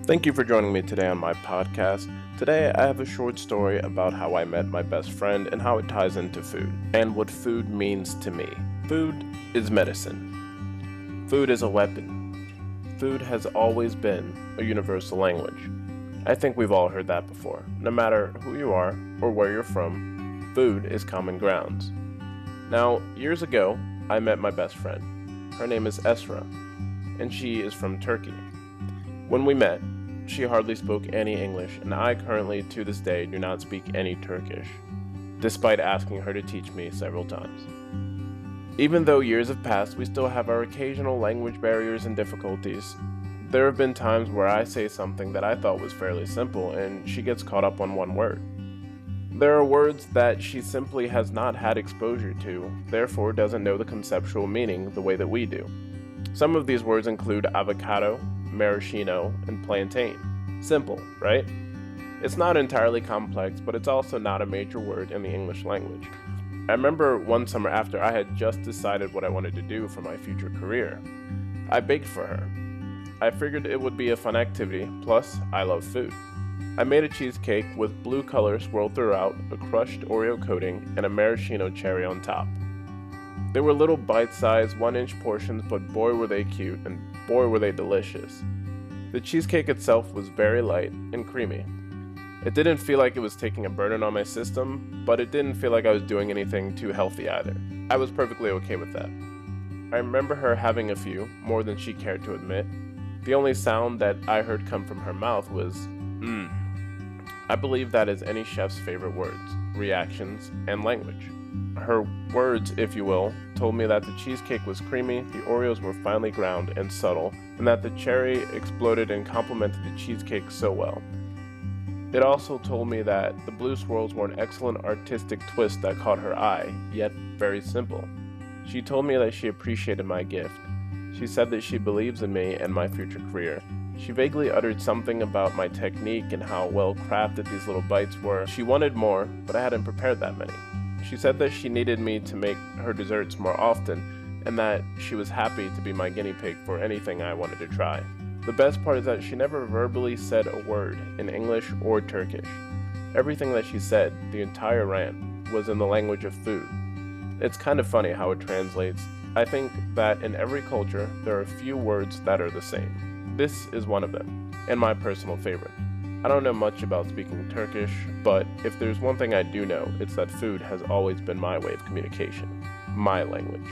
Thank you for joining me today on my podcast. Today I have a short story about how I met my best friend and how it ties into food, and what food means to me. Food is medicine. Food is a weapon. Food has always been a universal language. I think we've all heard that before. No matter who you are or where you're from, food is common grounds. Now, years ago, I met my best friend. Her name is Esra, and she is from Turkey. When we met, she hardly spoke any English, and I currently, to this day, do not speak any Turkish, despite asking her to teach me several times. Even though years have passed, we still have our occasional language barriers and difficulties. There have been times where I say something that I thought was fairly simple, and she gets caught up on one word. There are words that she simply has not had exposure to, therefore doesn't know the conceptual meaning the way that we do. Some of these words include avocado, maraschino, and plantain. Simple, right? It's not entirely complex, but it's also not a major word in the English language. I remember one summer after I had just decided what I wanted to do for my future career. I baked for her. I figured it would be a fun activity, plus I love food. I made a cheesecake with blue color swirled throughout, a crushed Oreo coating, and a maraschino cherry on top. They were little bite-sized 1-inch portions, but boy were they cute, and boy were they delicious. The cheesecake itself was very light and creamy. It didn't feel like it was taking a burden on my system, but it didn't feel like I was doing anything too healthy either. I was perfectly okay with that. I remember her having a few, more than she cared to admit. The only sound that I heard come from her mouth was, mmm. I believe that is any chef's favorite words, reactions, and language. Her words, if you will, told me that the cheesecake was creamy, the Oreos were finely ground and subtle, and that the cherry exploded and complemented the cheesecake so well. It also told me that the blue swirls were an excellent artistic twist that caught her eye, yet very simple. She told me that she appreciated my gift. She said that she believes in me and my future career. She vaguely uttered something about my technique and how well crafted these little bites were. She wanted more, but I hadn't prepared that many. She said that she needed me to make her desserts more often, and that she was happy to be my guinea pig for anything I wanted to try. The best part is that she never verbally said a word in English or Turkish. Everything that she said, the entire rant, was in the language of food. It's kind of funny how it translates. I think that in every culture, there are a few words that are the same. This is one of them, and my personal favorite. I don't know much about speaking Turkish, but if there's one thing I do know, it's that food has always been my way of communication, my language.